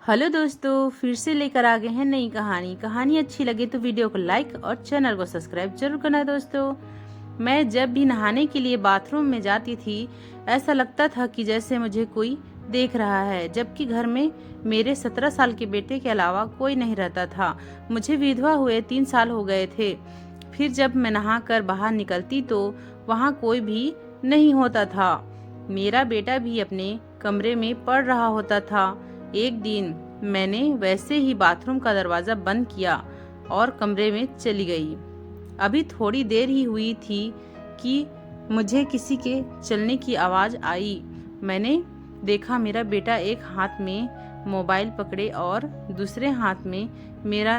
Hello दोस्तों, फिर से लेकर आ गए हैं नई कहानी अच्छी लगे तो वीडियो को लाइक और चैनल को सब्सक्राइब जरूर करना दोस्तों। मैं जब भी नहाने के लिए बाथरूम में जाती थी, ऐसा लगता था कि जैसे मुझे कोई देख रहा है, जबकि घर में मेरे 17 साल के बेटे के अलावा कोई नहीं रहता था। मुझे विधवा हुए 3 साल हो गए थे। फिर जब मैं नहा कर बाहर निकलती तो वहाँ कोई भी नहीं होता था। मेरा बेटा भी अपने कमरे में पढ़ रहा होता था। एक दिन मैंने वैसे ही बाथरूम का दरवाजा बंद किया और कमरे में चली गई। अभी थोड़ी देर ही हुई थी कि मुझे किसी के चलने की आवाज आई। मैंने देखा मेरा बेटा एक हाथ में मोबाइल पकड़े और दूसरे हाथ में मेरा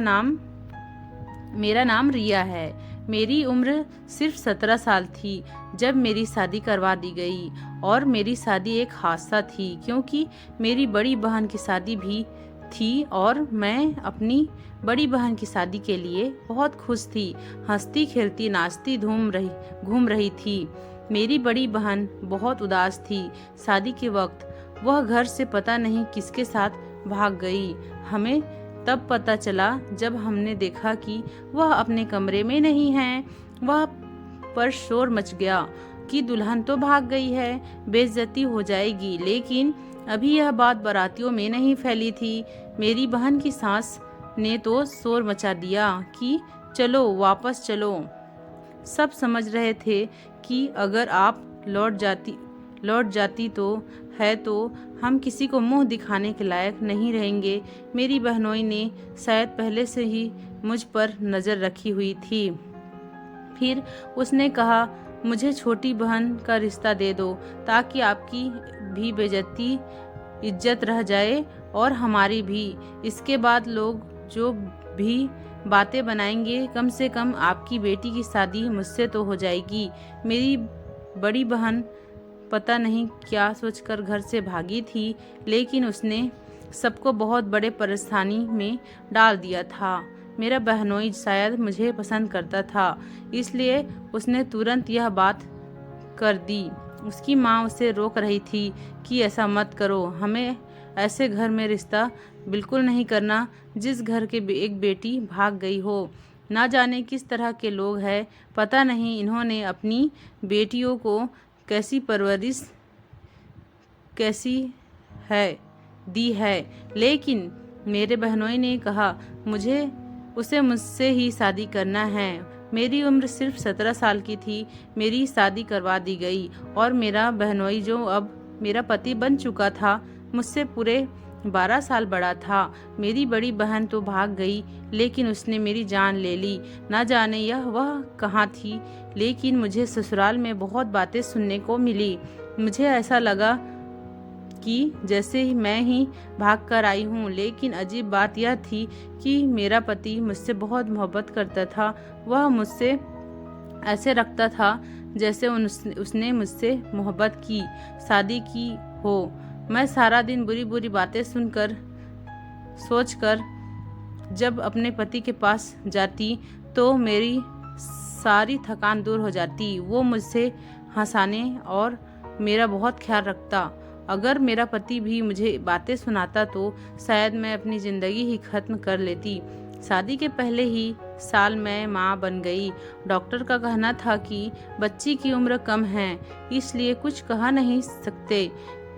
नाम रिया है। मेरी उम्र सिर्फ 17 साल थी जब मेरी शादी करवा दी गई। और मेरी शादी एक हादसा थी, क्योंकि मेरी बड़ी बहन की शादी भी थी और मैं अपनी बड़ी बहन की शादी के लिए बहुत खुश थी। हंसती खेलती नाचती घूम रही थी। मेरी बड़ी बहन बहुत उदास थी। शादी के वक्त वह घर से पता नहीं किसके साथ भाग गई। हमें तब पता चला जब हमने देखा कि वह अपने कमरे में नहीं है। वह पर शोर मच गया कि दुल्हन तो भाग गई है, बेइज्जती हो जाएगी। लेकिन अभी यह बात बारातियों में नहीं फैली थी। मेरी बहन की सास ने तो शोर मचा दिया कि चलो वापस चलो। सब समझ रहे थे कि अगर आप लौट जाती तो हम किसी को मुंह दिखाने के लायक नहीं रहेंगे। मेरी बहनोई ने शायद पहले से ही मुझ पर नज़र रखी हुई थी। फिर उसने कहा, मुझे छोटी बहन का रिश्ता दे दो ताकि आपकी भी इज्जत रह जाए और हमारी भी। इसके बाद लोग जो भी बातें बनाएंगे, कम से कम आपकी बेटी की शादी मुझसे तो हो जाएगी। मेरी बड़ी बहन पता नहीं क्या सोचकर घर से भागी थी, लेकिन उसने सबको बहुत बड़े परेशानी में डाल दिया था। मेरा बहनोई शायद मुझे पसंद करता था, इसलिए उसने तुरंत यह बात कर दी। उसकी माँ उसे रोक रही थी कि ऐसा मत करो, हमें ऐसे घर में रिश्ता बिल्कुल नहीं करना जिस घर के एक बेटी भाग गई हो। ना जाने किस तरह के लोग हैं, पता नहीं इन्होंने अपनी बेटियों को कैसी परवरिश कैसी है दी है। लेकिन मेरे बहनोई ने कहा, उसे मुझसे ही शादी करना है। मेरी उम्र सिर्फ 17 साल की थी। मेरी शादी करवा दी गई और मेरा बहनोई, जो अब मेरा पति बन चुका था, मुझसे पूरे 12 साल बड़ा था। मेरी बड़ी बहन तो भाग गई, लेकिन उसने मेरी जान ले ली। ना जाने वह कहाँ थी, लेकिन मुझे ससुराल में बहुत बातें सुनने को मिली। मुझे ऐसा लगा कि जैसे ही मैं ही भाग कर आई हूँ। लेकिन अजीब बात यह थी कि मेरा पति मुझसे बहुत मोहब्बत करता था। वह मुझसे ऐसे रखता था जैसे उसने मुझसे मोहब्बत की शादी की हो। मैं सारा दिन बुरी बुरी बातें सोचकर जब अपने पति के पास जाती तो मेरी सारी थकान दूर हो जाती। वो मुझसे हंसाने और मेरा बहुत ख्याल रखता। अगर मेरा पति भी मुझे बातें सुनाता तो शायद मैं अपनी ज़िंदगी ही खत्म कर लेती। शादी के पहले ही साल मैं माँ बन गई। डॉक्टर का कहना था कि बच्ची की उम्र कम है, इसलिए कुछ कहा नहीं सकते।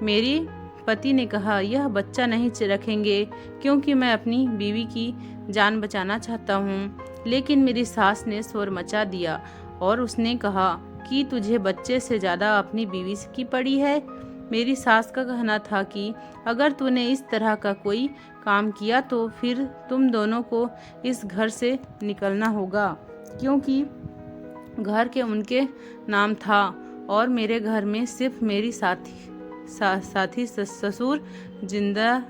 मेरे पति ने कहा, यह बच्चा नहीं रखेंगे क्योंकि मैं अपनी बीवी की जान बचाना चाहता हूँ। लेकिन मेरी सास ने शोर मचा दिया और उसने कहा कि तुझे बच्चे से ज़्यादा अपनी बीवी की पड़ी है। मेरी सास का कहना था कि अगर तूने इस तरह का कोई काम किया तो फिर तुम दोनों को इस घर से निकलना होगा, क्योंकि घर के उनके नाम था और मेरे घर में सिर्फ मेरी साथी ससुर जिंदा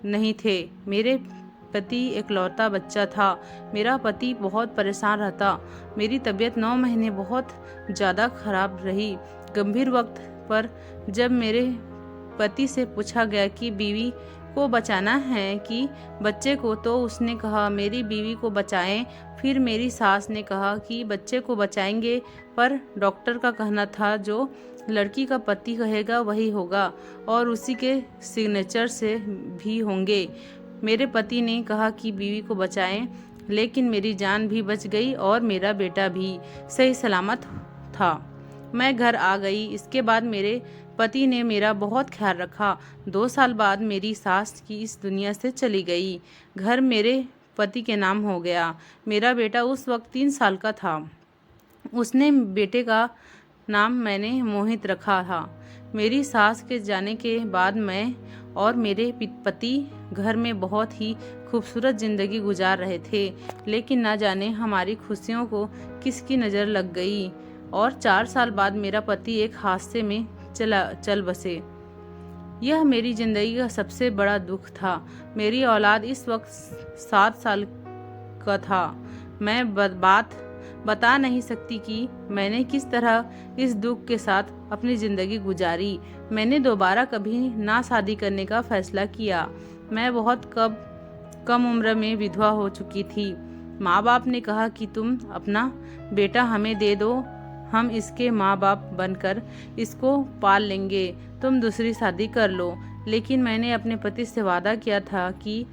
नहीं थे। मेरे पति इकलौता बच्चा था। मेरा पति बहुत परेशान रहता। मेरी तबीयत 9 महीने बहुत ज़्यादा खराब रही। गंभीर वक्त पर जब मेरे पति से पूछा गया कि बीवी को बचाना है कि बच्चे को, तो उसने कहा मेरी बीवी को बचाएं। फिर मेरी सास ने कहा कि बच्चे को बचाएंगे, पर डॉक्टर का कहना था जो लड़की का पति कहेगा वही होगा और उसी के सिग्नेचर से भी होंगे। मेरे पति ने कहा कि बीवी को बचाएं, लेकिन मेरी जान भी बच गई और मेरा बेटा भी सही सलामत था। मैं घर आ गई। इसके बाद मेरे पति ने मेरा बहुत ख्याल रखा। 2 साल बाद मेरी सास की इस दुनिया से चली गई। घर मेरे पति के नाम हो गया। मेरा बेटा उस वक्त 3 साल का था। उसने बेटे का नाम मैंने मोहित रखा था। मेरी सास के जाने के बाद मैं और मेरे पति घर में बहुत ही खूबसूरत ज़िंदगी गुजार रहे थे, लेकिन ना जाने हमारी खुशियों को किसकी नज़र लग गई और 4 साल बाद मेरा पति एक हादसे में चल बसे। यह मेरी ज़िंदगी का सबसे बड़ा दुख था। मेरी औलाद इस वक्त 7 साल का था। मैं बात बता नहीं सकती कि मैंने किस तरह इस दुख के साथ अपनी ज़िंदगी गुजारी। मैंने दोबारा कभी ना शादी करने का फैसला किया। मैं बहुत कम उम्र में विधवा हो चुकी थी। माँ बाप ने कहा कि तुम अपना बेटा हमें दे दो, हम इसके माँ बाप बनकर इसको पाल लेंगे, तुम दूसरी शादी कर लो। लेकिन मैंने अपने पति से वादा किया था कि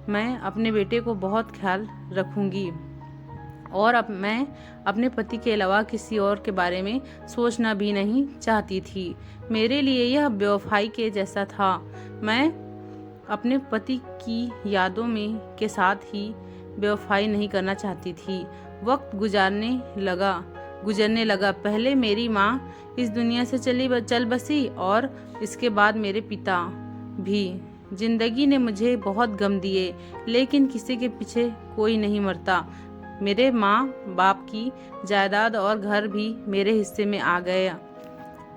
मैं अपने बेटे को बहुत ख्याल रखूंगी और अब मैं अपने पति के अलावा किसी और के बारे में सोचना भी नहीं चाहती थी। मेरे लिए यह बेवफाई के जैसा था। मैं अपने पति की यादों में के साथ ही बेवफाई नहीं करना चाहती थी। वक्त गुजरने लगा। पहले मेरी माँ इस दुनिया से चल बसी और इसके बाद मेरे पिता भी। जिंदगी ने मुझे बहुत गम दिए, लेकिन किसी के पीछे कोई नहीं मरता। मेरे माँ बाप की जायदाद और घर भी मेरे हिस्से में आ गया।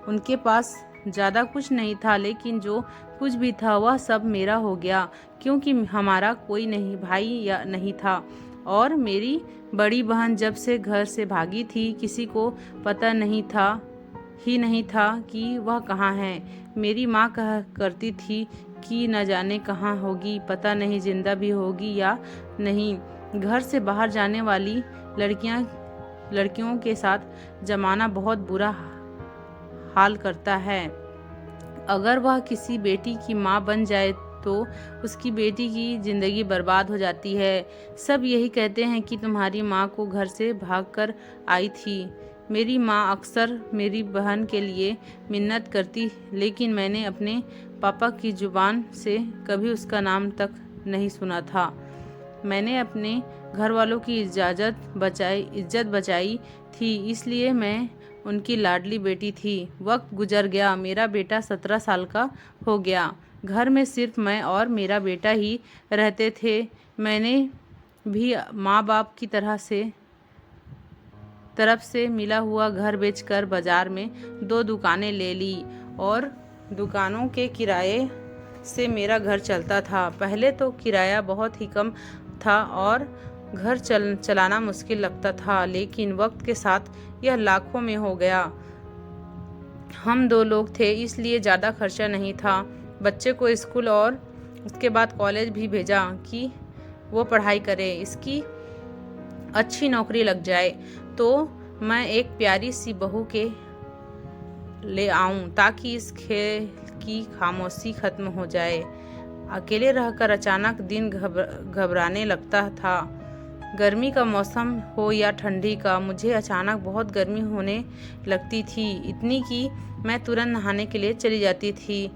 उनके पास ज़्यादा कुछ नहीं था, लेकिन जो कुछ भी था वह सब मेरा हो गया, क्योंकि हमारा कोई नहीं भाई या नहीं था। और मेरी बड़ी बहन जब से घर से भागी थी, किसी को पता नहीं था कि वह कहाँ है। मेरी माँ कहा करती थी कि न जाने कहाँ होगी, पता नहीं जिंदा भी होगी या नहीं। घर से बाहर जाने वाली लड़कियों के साथ जमाना बहुत बुरा हाल करता है। अगर वह किसी बेटी की माँ बन जाए तो उसकी बेटी की ज़िंदगी बर्बाद हो जाती है। सब यही कहते हैं कि तुम्हारी माँ को घर से भागकर आई थी। मेरी माँ अक्सर मेरी बहन के लिए मिन्नत करती, लेकिन मैंने अपने पापा की ज़ुबान से कभी उसका नाम तक नहीं सुना था। मैंने अपने घर वालों की इज्जत बचाई थी, इसलिए मैं उनकी लाडली बेटी थी। वक्त गुजर गया। मेरा बेटा 17 साल का हो गया। घर में सिर्फ मैं और मेरा बेटा ही रहते थे। मैंने भी माँ बाप की तरफ से मिला हुआ घर बेचकर बाजार में 2 दुकानें ले ली और दुकानों के किराए से मेरा घर चलता था। पहले तो किराया बहुत ही कम था और घर चलाना मुश्किल लगता था, लेकिन वक्त के साथ यह लाखों में हो गया। हम 2 लोग थे, इसलिए ज़्यादा खर्चा नहीं था। बच्चे को स्कूल और उसके बाद कॉलेज भी भेजा कि वो पढ़ाई करे, इसकी अच्छी नौकरी लग जाए तो मैं एक प्यारी सी बहू के ले आऊं, ताकि इस खेल की खामोशी खत्म हो जाए। अकेले रहकर अचानक दिन घबराने लगता था। गर्मी का मौसम हो या ठंडी का, मुझे अचानक बहुत गर्मी होने लगती थी, इतनी कि मैं तुरंत नहाने के लिए चली जाती थी।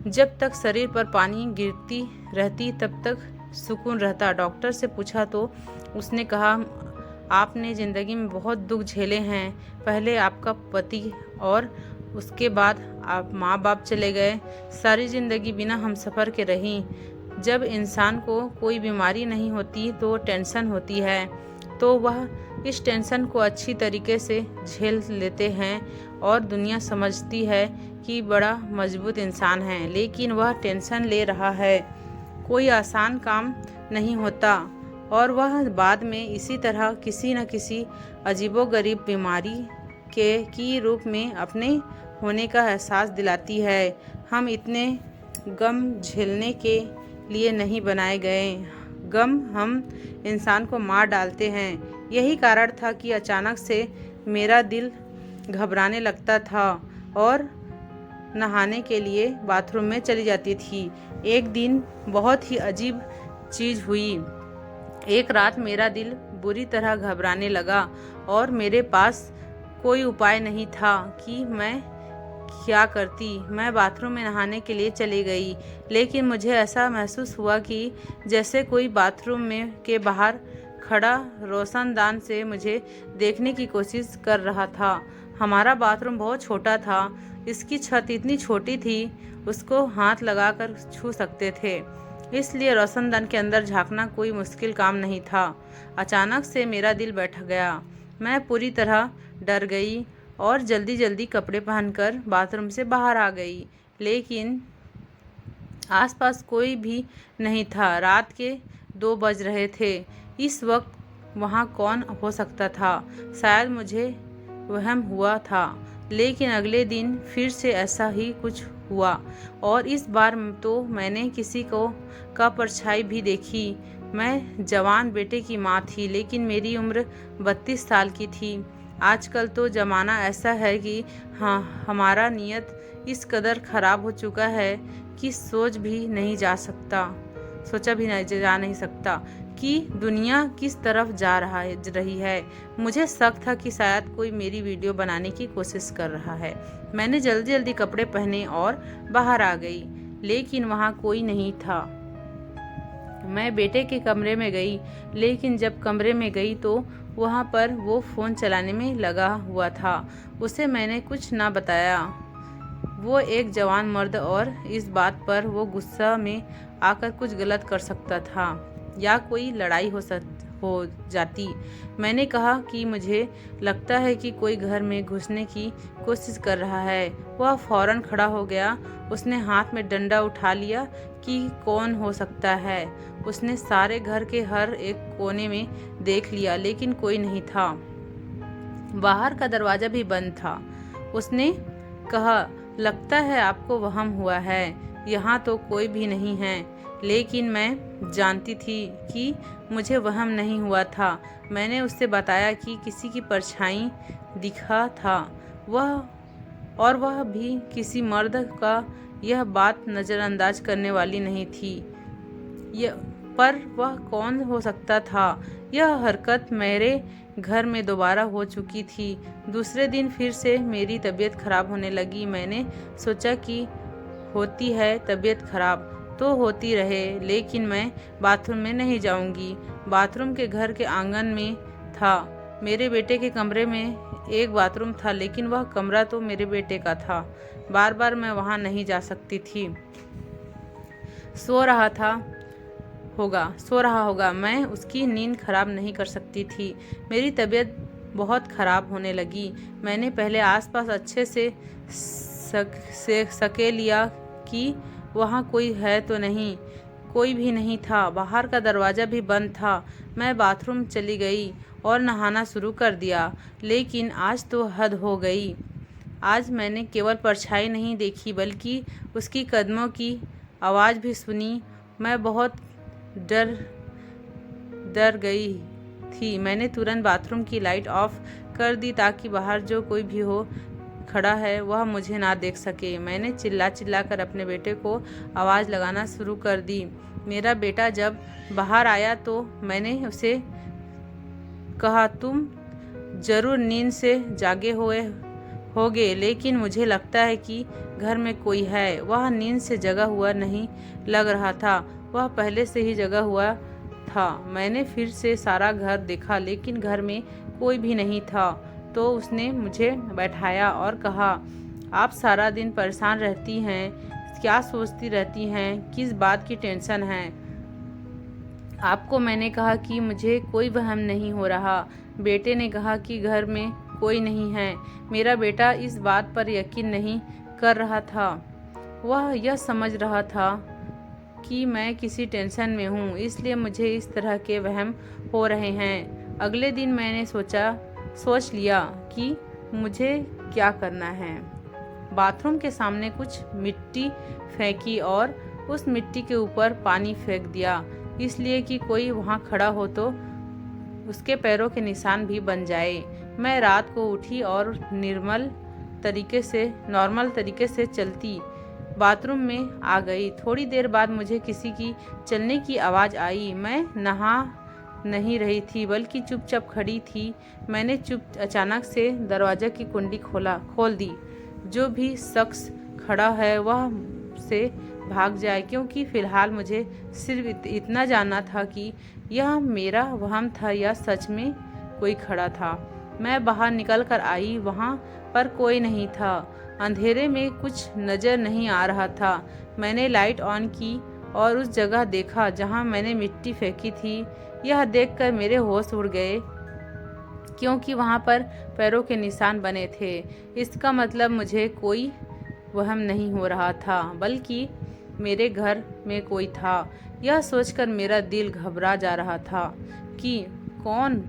जब तक शरीर पर पानी गिरती रहती तब तक सुकून रहता। डॉक्टर से पूछा तो उसने कहा, आपने ज़िंदगी में बहुत दुख झेले हैं। पहले आपका पति और उसके बाद आप माँ बाप चले गए। सारी ज़िंदगी बिना हमसफ़र के रही। जब इंसान को कोई बीमारी नहीं होती तो टेंशन होती है, तो वह इस टेंशन को अच्छी तरीके से झेल लेते हैं और दुनिया समझती है कि बड़ा मजबूत इंसान है, लेकिन वह टेंशन ले रहा है। कोई आसान काम नहीं होता और वह बाद में इसी तरह किसी न किसी अजीबोगरीब बीमारी की रूप में अपने होने का एहसास दिलाती है। हम इतने गम झेलने के लिए नहीं बनाए गए। गम हम इंसान को मार डालते हैं। यही कारण था कि अचानक से मेरा दिल घबराने लगता था और नहाने के लिए बाथरूम में चली जाती थी। एक दिन बहुत ही अजीब चीज़ हुई। एक रात मेरा दिल बुरी तरह घबराने लगा और मेरे पास कोई उपाय नहीं था कि मैं क्या करती। मैं बाथरूम में नहाने के लिए चली गई, लेकिन मुझे ऐसा महसूस हुआ कि जैसे कोई बाथरूम में के बाहर खड़ा रोशनदान से मुझे देखने की कोशिश कर रहा था। हमारा बाथरूम बहुत छोटा था। इसकी छत इतनी छोटी थी, उसको हाथ लगाकर छू सकते थे, इसलिए रोशनदान के अंदर झांकना कोई मुश्किल काम नहीं था। अचानक से मेरा दिल बैठ गया। मैं पूरी तरह डर गई और जल्दी जल्दी कपड़े पहनकर बाथरूम से बाहर आ गई, लेकिन आसपास कोई भी नहीं था। रात के 2 बज रहे थे। इस वक्त वहाँ कौन हो सकता था? शायद मुझे वहम हुआ था, लेकिन अगले दिन फिर से ऐसा ही कुछ हुआ और इस बार तो मैंने किसी को का परछाई भी देखी। मैं जवान बेटे की माँ थी, लेकिन मेरी उम्र 32 साल की थी। आजकल तो ज़माना ऐसा है कि हाँ, हमारा नियत इस कदर ख़राब हो चुका है कि सोचा भी नहीं जा नहीं सकता कि दुनिया किस तरफ जा रही है। मुझे शक था कि शायद कोई मेरी वीडियो बनाने की कोशिश कर रहा है। मैंने जल्दी जल्दी कपड़े पहने और बाहर आ गई, लेकिन वहाँ कोई नहीं था। मैं बेटे के कमरे में गई, लेकिन जब कमरे में गई तो वहाँ पर वो फ़ोन चलाने में लगा हुआ था। उसे मैंने कुछ ना बताया। वो एक जवान मर्द और इस बात पर वो गुस्सा में आकर कुछ गलत कर सकता था या कोई लड़ाई हो जाती। मैंने कहा कि मुझे लगता है कि कोई घर में घुसने की कोशिश कर रहा है। वह फौरन खड़ा हो गया। उसने हाथ में डंडा उठा लिया कि कौन हो सकता है। उसने सारे घर के हर एक कोने में देख लिया, लेकिन कोई नहीं था। बाहर का दरवाज़ा भी बंद था। उसने कहा, लगता है आपको वहम हुआ है, यहाँ तो कोई भी नहीं है। लेकिन मैं जानती थी कि मुझे वहम नहीं हुआ था। मैंने उससे बताया कि किसी की परछाई दिखा था, वह भी किसी मर्द का। यह बात नज़रअंदाज करने वाली नहीं थी, पर वह कौन हो सकता था? यह हरकत मेरे घर में दोबारा हो चुकी थी। दूसरे दिन फिर से मेरी तबीयत खराब होने लगी। मैंने सोचा कि होती है तबीयत खराब तो होती रहे, लेकिन मैं बाथरूम में नहीं जाऊंगी। बाथरूम के घर के आंगन में था। मेरे बेटे के कमरे में एक बाथरूम था, लेकिन वह कमरा तो मेरे बेटे का था। बार बार मैं वहां नहीं जा सकती थी। सो रहा होगा, मैं उसकी नींद खराब नहीं कर सकती थी। मेरी तबीयत बहुत ख़राब होने लगी। मैंने पहले आसपास अच्छे से सके लिया कि वहाँ कोई है तो नहीं। कोई भी नहीं था। बाहर का दरवाज़ा भी बंद था। मैं बाथरूम चली गई और नहाना शुरू कर दिया, लेकिन आज तो हद हो गई। आज मैंने केवल परछाई नहीं देखी, बल्कि उसकी कदमों की आवाज़ भी सुनी। मैं बहुत डर गई थी। मैंने तुरंत बाथरूम की लाइट ऑफ कर दी ताकि बाहर जो कोई भी हो खड़ा है वह मुझे ना देख सके। मैंने चिल्ला कर अपने बेटे को आवाज़ लगाना शुरू कर दी। मेरा बेटा जब बाहर आया तो मैंने उसे कहा, तुम ज़रूर नींद से जागे होगे, लेकिन मुझे लगता है कि घर में कोई है। वह नींद से जगा हुआ नहीं लग रहा था, वह पहले से ही जगा हुआ था। मैंने फिर से सारा घर देखा, लेकिन घर में कोई भी नहीं था। तो उसने मुझे बैठाया और कहा, आप सारा दिन परेशान रहती हैं, क्या सोचती रहती हैं, किस बात की टेंशन है आपको? मैंने कहा कि मुझे कोई वहम नहीं हो रहा। बेटे ने कहा कि घर में कोई नहीं है। मेरा बेटा इस बात पर यकीन नहीं कर रहा था। वह यह समझ रहा था कि मैं किसी टेंशन में हूँ, इसलिए मुझे इस तरह के वहम हो रहे हैं। अगले दिन मैंने सोच लिया कि मुझे क्या करना है। बाथरूम के सामने कुछ मिट्टी फेंकी और उस मिट्टी के ऊपर पानी फेंक दिया, इसलिए कि कोई वहाँ खड़ा हो तो उसके पैरों के निशान भी बन जाए। मैं रात को उठी और नॉर्मल तरीके से चलती बाथरूम में आ गई। थोड़ी देर बाद मुझे किसी की चलने की आवाज़ आई। मैं नहा नहीं रही थी बल्कि चुपचाप खड़ी थी। मैंने अचानक से दरवाज़ा की कुंडी खोल दी। जो भी शख्स खड़ा है वह से भाग जाए, क्योंकि फ़िलहाल मुझे सिर्फ इतना जानना था कि यह मेरा वहम था या सच में कोई खड़ा था। मैं बाहर निकल कर आई, वहाँ पर कोई नहीं था। अंधेरे में कुछ नज़र नहीं आ रहा था। मैंने लाइट ऑन की और उस जगह देखा जहाँ मैंने मिट्टी फेंकी थी। यह देखकर मेरे होश उड़ गए, क्योंकि वहाँ पर पैरों के निशान बने थे। इसका मतलब मुझे कोई वहम नहीं हो रहा था, बल्कि मेरे घर में कोई था। यह सोचकर मेरा दिल घबरा जा रहा था कि कौन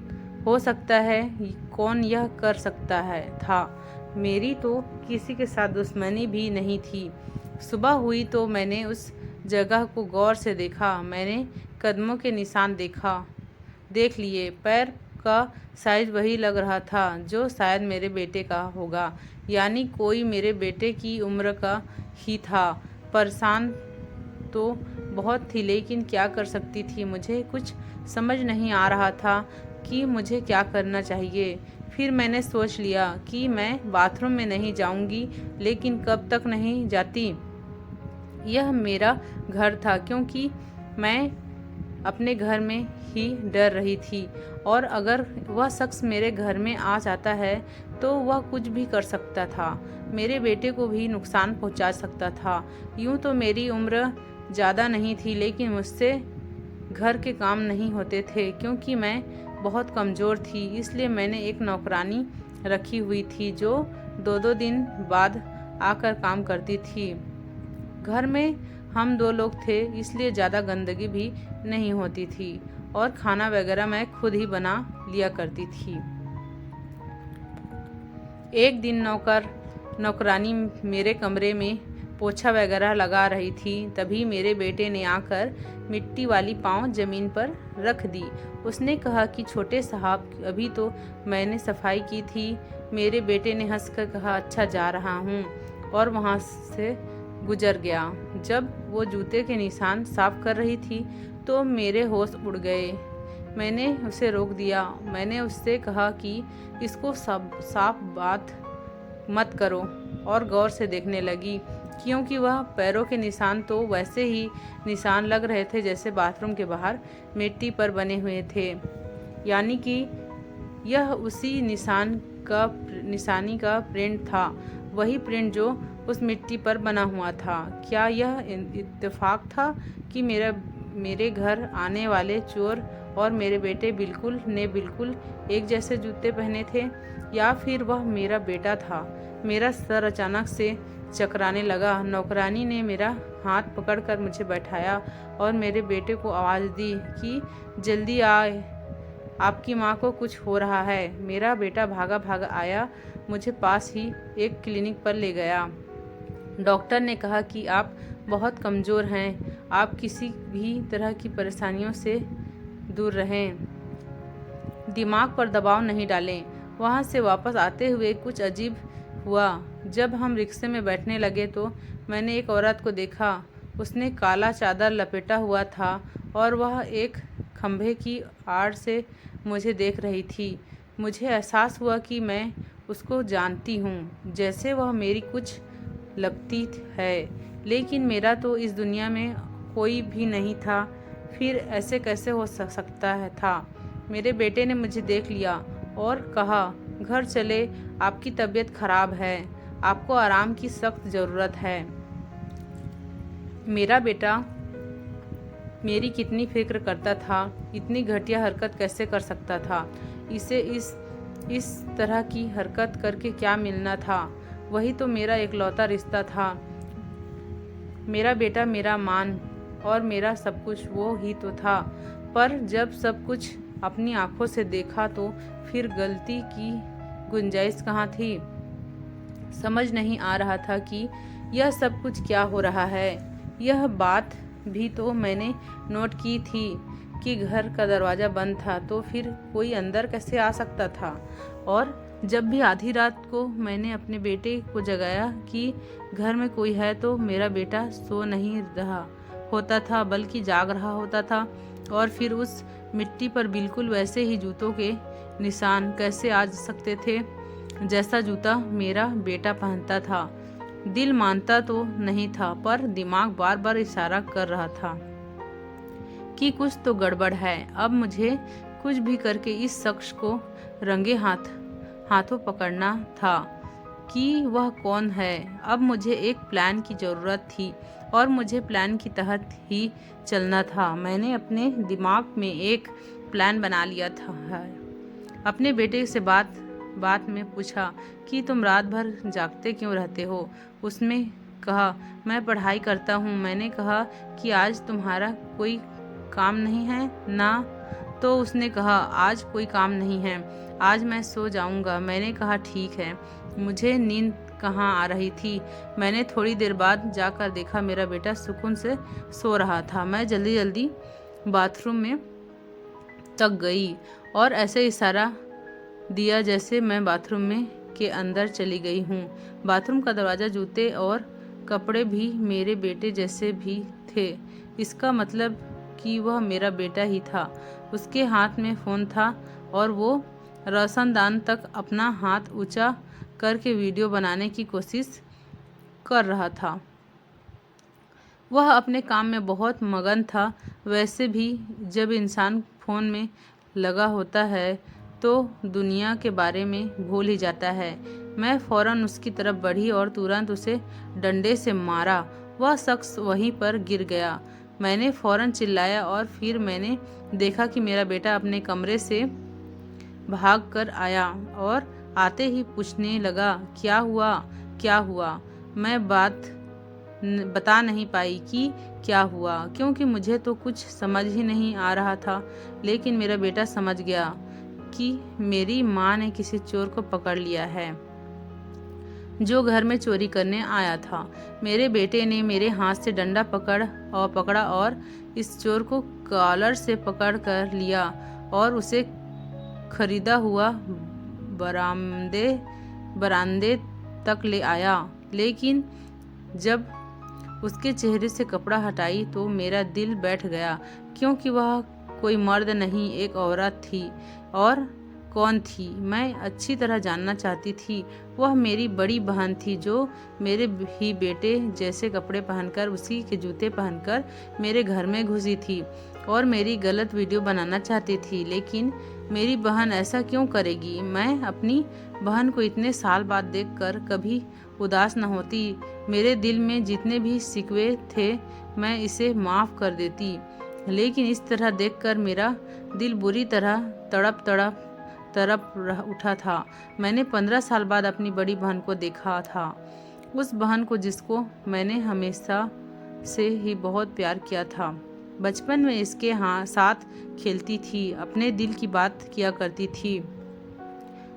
हो सकता है, कौन यह कर सकता था। मेरी तो किसी के साथ दुश्मनी भी नहीं थी। सुबह हुई तो मैंने उस जगह को गौर से देखा। मैंने कदमों के निशान देख लिए। पैर का साइज वही लग रहा था जो शायद मेरे बेटे का होगा, यानी कोई मेरे बेटे की उम्र का ही था। परेशान तो बहुत थी, लेकिन क्या कर सकती थी। मुझे कुछ समझ नहीं आ रहा था कि मुझे क्या करना चाहिए। फिर मैंने सोच लिया कि मैं बाथरूम में नहीं जाऊंगी, लेकिन कब तक नहीं जाती। यह मेरा घर था, क्योंकि मैं अपने घर में ही डर रही थी, और अगर वह शख्स मेरे घर में आ जाता है तो वह कुछ भी कर सकता था। मेरे बेटे को भी नुकसान पहुंचा सकता था। यूं तो मेरी उम्र ज़्यादा नहीं थी, लेकिन मुझसे घर के काम नहीं होते थे, क्योंकि मैं बहुत कमज़ोर थी। इसलिए मैंने एक नौकरानी रखी हुई थी जो 2-2 दिन बाद आकर काम करती थी। घर में हम 2 लोग थे, इसलिए ज़्यादा गंदगी भी नहीं होती थी, और खाना वगैरह मैं खुद ही बना लिया करती थी। एक दिन नौकरानी मेरे कमरे में पोछा वगैरह लगा रही थी। तभी मेरे बेटे ने आकर मिट्टी वाली पाँव ज़मीन पर रख दी। उसने कहा कि छोटे साहब, अभी तो मैंने सफाई की थी। मेरे बेटे ने हंसकर कहा, अच्छा जा रहा हूँ, और वहाँ से गुजर गया। जब वो जूते के निशान साफ कर रही थी तो मेरे होश उड़ गए। मैंने उसे रोक दिया। मैंने उससे कहा कि इसको साफ बात मत करो, और गौर से देखने लगी, क्योंकि वह पैरों के निशान तो वैसे ही निशान लग रहे थे जैसे बाथरूम के बाहर मिट्टी पर बने हुए थे, यानी कि यह उसी निशानी का प्रिंट था, वही प्रिंट जो उस मिट्टी पर बना हुआ था। क्या यह इत्तेफाक था कि मेरे घर आने वाले चोर और मेरे बेटे बिल्कुल एक जैसे जूते पहने थे, या फिर वह मेरा बेटा था? मेरा सर अचानक से चकराने लगा। नौकरानी ने मेरा हाथ पकड़कर मुझे बैठाया और मेरे बेटे को आवाज़ दी कि जल्दी आए, आपकी माँ को कुछ हो रहा है। मेरा बेटा भागा आया, मुझे पास ही एक क्लिनिक पर ले गया। डॉक्टर ने कहा कि आप बहुत कमज़ोर हैं, आप किसी भी तरह की परेशानियों से दूर रहें, दिमाग पर दबाव नहीं डालें। वहाँ से वापस आते हुए कुछ अजीब हुआ। जब हम रिक्शे में बैठने लगे तो मैंने एक औरत को देखा। उसने काला चादर लपेटा हुआ था और वह एक खंभे की आड़ से मुझे देख रही थी। मुझे एहसास हुआ कि मैं उसको जानती हूँ, जैसे वह मेरी कुछ लगती है, लेकिन मेरा तो इस दुनिया में कोई भी नहीं था। फिर ऐसे कैसे हो सकता था? मेरे बेटे ने मुझे देख लिया और कहा, घर चले, आपकी तबीयत खराब है, आपको आराम की सख्त ज़रूरत है। मेरा बेटा मेरी कितनी फिक्र करता था, इतनी घटिया हरकत कैसे कर सकता था? इसे इस तरह की हरकत करके क्या मिलना था? वही तो मेरा इकलौता रिश्ता था। मेरा बेटा मेरा मान और मेरा सब कुछ वो ही तो था। पर जब सब कुछ अपनी आंखों से देखा तो फिर गलती की गुंजाइश कहाँ थी? समझ नहीं आ रहा था कि यह सब कुछ क्या हो रहा है। यह बात भी तो मैंने नोट की थी कि घर का दरवाज़ा बंद था, तो फिर कोई अंदर कैसे आ सकता था। और जब भी आधी रात को मैंने अपने बेटे को जगाया कि घर में कोई है, तो मेरा बेटा सो नहीं रहा होता था बल्कि जाग रहा होता था। और फिर उस मिट्टी पर बिल्कुल वैसे ही जूतों के निशान कैसे आ सकते थे जैसा जूता मेरा बेटा पहनता था। दिल मानता तो नहीं था, पर दिमाग बार बार इशारा कर रहा था कि कुछ तो गड़बड़ है। अब मुझे कुछ भी करके इस शख्स को रंगे हाथों पकड़ना था कि वह कौन है। अब मुझे एक प्लान की ज़रूरत थी और मुझे प्लान के तहत ही चलना था। मैंने अपने दिमाग में एक प्लान बना लिया था। अपने बेटे से बात में पूछा कि तुम रात भर जागते क्यों रहते हो। उसने कहा मैं पढ़ाई करता हूँ। मैंने कहा कि आज तुम्हारा कोई काम नहीं है ना। तो उसने कहा आज कोई काम नहीं है, आज मैं सो जाऊंगा। मैंने कहा ठीक है। मुझे नींद कहाँ आ रही थी। मैंने थोड़ी देर बाद जाकर देखा मेरा बेटा सुकून से सो रहा था। मैं जल्दी जल्दी बाथरूम में तक गई और ऐसे इशारा दिया जैसे मैं बाथरूम में के अंदर चली गई हूँ। बाथरूम का दरवाज़ा, जूते और कपड़े भी मेरे बेटे जैसे भी थे। इसका मतलब कि वह मेरा बेटा ही था। उसके हाथ में फ़ोन था और वो रोशनदान तक अपना हाथ ऊंचा करके वीडियो बनाने की कोशिश कर रहा था। वह अपने काम में बहुत मगन था। वैसे भी जब इंसान फ़ोन में लगा होता है तो दुनिया के बारे में भूल ही जाता है। मैं फ़ौरन उसकी तरफ बढ़ी और तुरंत उसे डंडे से मारा। वह शख्स वहीं पर गिर गया। मैंने फ़ौरन चिल्लाया और फिर मैंने देखा कि मेरा बेटा अपने कमरे से भाग कर आया और आते ही पूछने लगा क्या हुआ। मैं बता नहीं पाई कि क्या हुआ, क्योंकि मुझे तो कुछ समझ ही नहीं आ रहा था। लेकिन मेरा बेटा समझ गया कि मेरी माँ ने किसी चोर को पकड़ लिया है जो घर में चोरी करने आया था। मेरे बेटे ने मेरे हाथ से डंडा पकड़ा और इस चोर को कॉलर से पकड़ कर लिया और उसे खरीदा हुआ बरामदे तक ले आया। लेकिन जब उसके चेहरे से कपड़ा हटाई तो मेरा दिल बैठ गया, क्योंकि वह कोई मर्द नहीं, एक औरत थी। और कौन थी मैं अच्छी तरह जानना चाहती थी। वह मेरी बड़ी बहन थी जो मेरे ही बेटे जैसे कपड़े पहनकर, उसी के जूते पहनकर मेरे घर में घुसी थी और मेरी गलत वीडियो बनाना चाहती थी। लेकिन मेरी बहन ऐसा क्यों करेगी? मैं अपनी बहन को इतने साल बाद देखकर कभी उदास न होती। मेरे दिल में जितने भी शिकवे थे मैं इसे माफ़ कर देती, लेकिन इस तरह देखकर मेरा दिल बुरी तरह तड़प उठा था। मैंने 15 साल बाद अपनी बड़ी बहन को देखा था, उस बहन को जिसको मैंने हमेशा से ही बहुत प्यार किया था। बचपन में इसके साथ खेलती थी, अपने दिल की बात किया करती थी।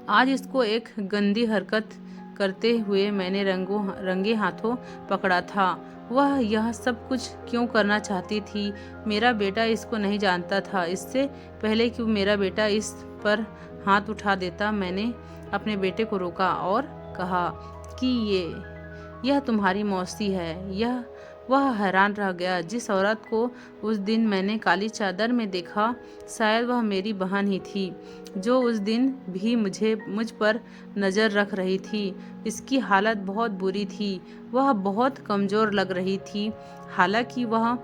आज इसको एक गंदी हरकत करते हुए मैंने रंगे हाथों पकड़ा था। वह यह सब कुछ क्यों करना चाहती थी? मेरा बेटा इसको नहीं जानता था। इससे पहले कि मेरा बेटा इस पर हाथ उठा देता, मैंने अपने बेटे को रोका और कहा कि यह तुम्हारी मौसी है। वह हैरान रह गया। जिस औरत को उस दिन मैंने काली चादर में देखा, शायद वह मेरी बहन ही थी, जो उस दिन भी मुझ पर नज़र रख रही थी। इसकी हालत बहुत बुरी थी। वह बहुत कमज़ोर लग रही थी, हालांकि वह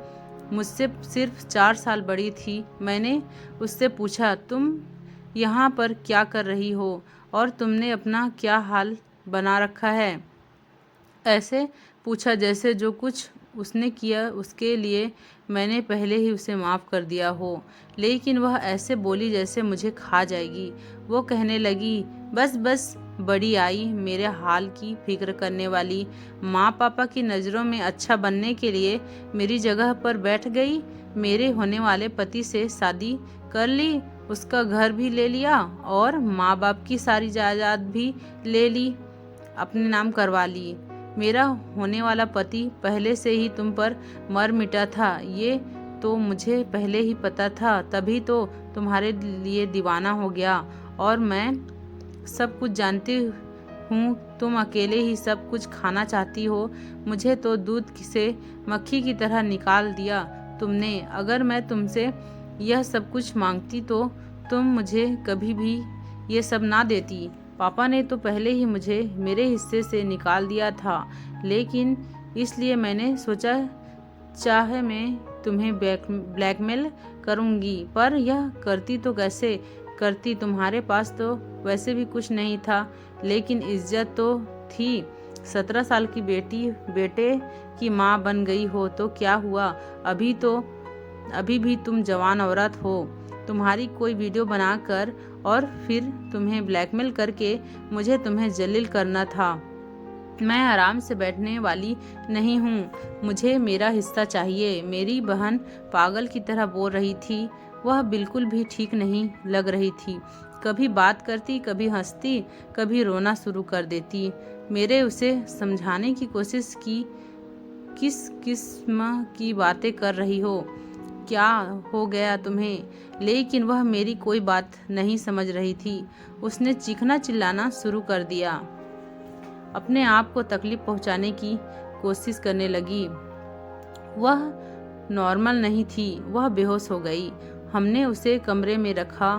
मुझसे सिर्फ 4 साल बड़ी थी। मैंने उससे पूछा, तुम यहाँ पर क्या कर रही हो और तुमने अपना क्या हाल बना रखा है? ऐसे पूछा जैसे जो कुछ उसने किया उसके लिए मैंने पहले ही उसे माफ़ कर दिया हो। लेकिन वह ऐसे बोली जैसे मुझे खा जाएगी। वो कहने लगी, बस बड़ी आई, मेरे हाल की फिक्र करने वाली। माँ पापा की नज़रों में अच्छा बनने के लिए मेरी जगह पर बैठ गई। मेरे होने वाले पति से शादी कर ली, उसका घर भी ले लिया और माँ बाप की सारी जायदाद भी ले ली, अपने नाम करवा ली। मेरा होने वाला पति पहले से ही तुम पर मर मिटा था, ये तो मुझे पहले ही पता था, तभी तो तुम्हारे लिए दीवाना हो गया। और मैं सब कुछ जानती हूँ, तुम अकेले ही सब कुछ खाना चाहती हो। मुझे तो दूध से मक्खी की तरह निकाल दिया तुमने। अगर मैं तुमसे यह सब कुछ मांगती तो तुम मुझे कभी भी ये सब ना देती। पापा ने तो पहले ही मुझे मेरे हिस्से से निकाल दिया था, लेकिन इसलिए मैंने सोचा चाहे मैं तुम्हें ब्लैकमेल करूंगी, पर यह करती तो कैसे करती, तुम्हारे पास तो वैसे भी कुछ नहीं था, लेकिन इज्जत तो थी। 17 साल की बेटे की माँ बन गई हो तो क्या हुआ, अभी भी तुम जवान औरत हो। तुम्हारी कोई वीडियो बनाकर और फिर तुम्हें ब्लैकमेल करके मुझे तुम्हें जलील करना था। मैं आराम से बैठने वाली नहीं हूँ, मुझे मेरा हिस्सा चाहिए। मेरी बहन पागल की तरह बोल रही थी, वह बिल्कुल भी ठीक नहीं लग रही थी। कभी बात करती, कभी हंसती, कभी रोना शुरू कर देती। मेरे उसे समझाने की कोशिश की, किस किस्म की बातें कर रही हो, क्या हो गया तुम्हें, लेकिन वह मेरी कोई बात नहीं समझ रही थी। उसने चीखना चिल्लाना शुरू कर दिया, अपने आप को तकलीफ पहुंचाने की कोशिश करने लगी। वह नॉर्मल नहीं थी, वह बेहोश हो गई। हमने उसे कमरे में रखा।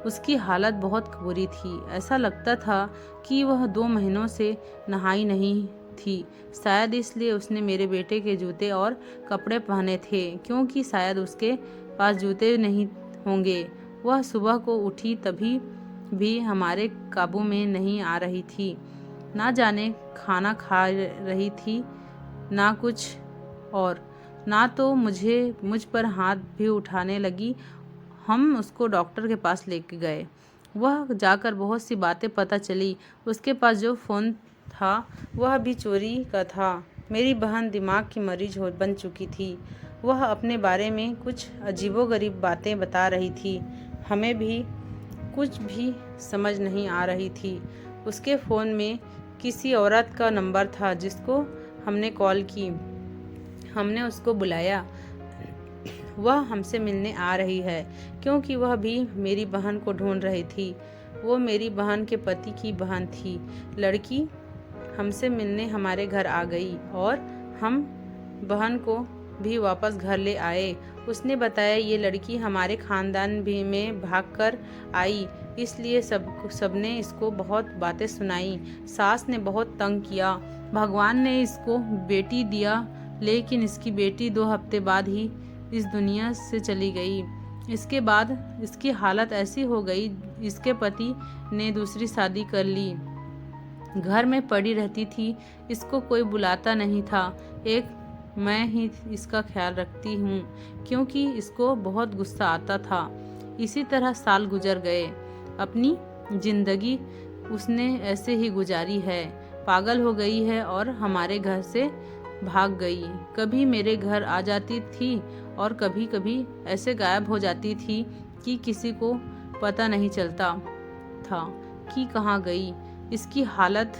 उसकी हालत बहुत बुरी थी, ऐसा लगता था कि वह 2 महीनों से नहाई नहीं थी। शायद इसलिए उसने मेरे बेटे के जूते और कपड़े पहने थे, क्योंकि शायद उसके पास जूते नहीं होंगे। वह सुबह को उठी तभी भी हमारे काबू में नहीं आ रही थी। ना जाने खाना खा रही थी, ना कुछ और, ना तो मुझ पर हाथ भी उठाने लगी। हम उसको डॉक्टर के पास लेके गए। वह जाकर बहुत सी बातें पता चली। उसके पास जो फ़ोन था वह भी चोरी का था। मेरी बहन दिमाग की मरीज बन चुकी थी। वह अपने बारे में कुछ अजीबोगरीब बातें बता रही थी। हमें भी कुछ भी समझ नहीं आ रही थी। उसके फ़ोन में किसी औरत का नंबर था जिसको हमने कॉल की। हमने उसको बुलाया। वह हमसे मिलने आ रही है, क्योंकि वह भी मेरी बहन को ढूंढ रही थी। वो मेरी बहन के पति की बहन थी। लड़की हमसे मिलने हमारे घर आ गई और हम बहन को भी वापस घर ले आए। उसने बताया ये लड़की हमारे खानदान भी में भागकर आई, इसलिए सबने इसको बहुत बातें सुनाई। सास ने बहुत तंग किया। भगवान ने इसको बेटी दिया, लेकिन इसकी बेटी 2 हफ्ते बाद ही इस दुनिया से चली गई। इसके बाद इसकी हालत ऐसी हो गई, इसके पति ने दूसरी शादी कर ली। घर में पड़ी रहती थी, इसको कोई बुलाता नहीं था। एक मैं ही इसका ख्याल रखती हूँ, क्योंकि इसको बहुत गुस्सा आता था। इसी तरह साल गुजर गए। अपनी जिंदगी उसने ऐसे ही गुजारी है। पागल हो गई है और हमारे घर से भाग गई। कभी मेरे घर आ जाती थी और कभी कभी ऐसे गायब हो जाती थी कि किसी को पता नहीं चलता था कि कहाँ गई। इसकी हालत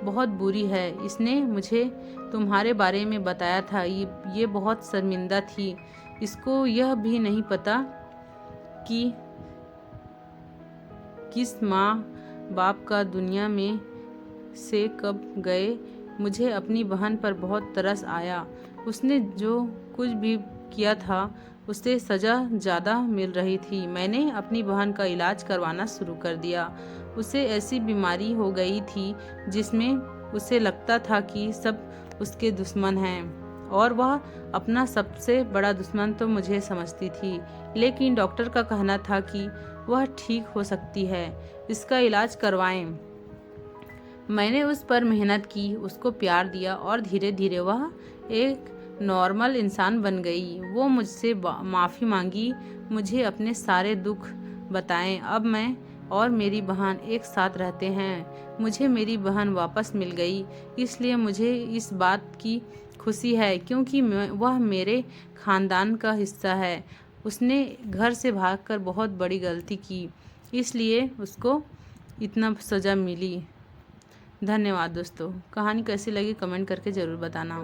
बहुत बुरी है। इसने मुझे तुम्हारे बारे में बताया था। ये बहुत शर्मिंदा थी। इसको यह भी नहीं पता कि किस माँ बाप का दुनिया में से कब गए। मुझे अपनी बहन पर बहुत तरस आया। उसने जो कुछ भी किया था उससे सज़ा ज़्यादा मिल रही थी। मैंने अपनी बहन का इलाज करवाना शुरू कर दिया। उसे ऐसी बीमारी हो गई थी जिसमें उसे लगता था कि सब उसके दुश्मन हैं, और वह अपना सबसे बड़ा दुश्मन तो मुझे समझती थी। लेकिन डॉक्टर का कहना था कि वह ठीक हो सकती है, इसका इलाज करवाएं। मैंने उस पर मेहनत की, उसको प्यार दिया और धीरे धीरे वह एक नॉर्मल इंसान बन गई। वो मुझसे माफ़ी मांगी, मुझे अपने सारे दुख बताएं। अब मैं और मेरी बहन एक साथ रहते हैं। मुझे मेरी बहन वापस मिल गई, इसलिए मुझे इस बात की खुशी है, क्योंकि वह मेरे खानदान का हिस्सा है। उसने घर से भागकर बहुत बड़ी गलती की, इसलिए उसको इतना सज़ा मिली। धन्यवाद दोस्तों। कहानी कैसी लगी कमेंट करके ज़रूर बताना।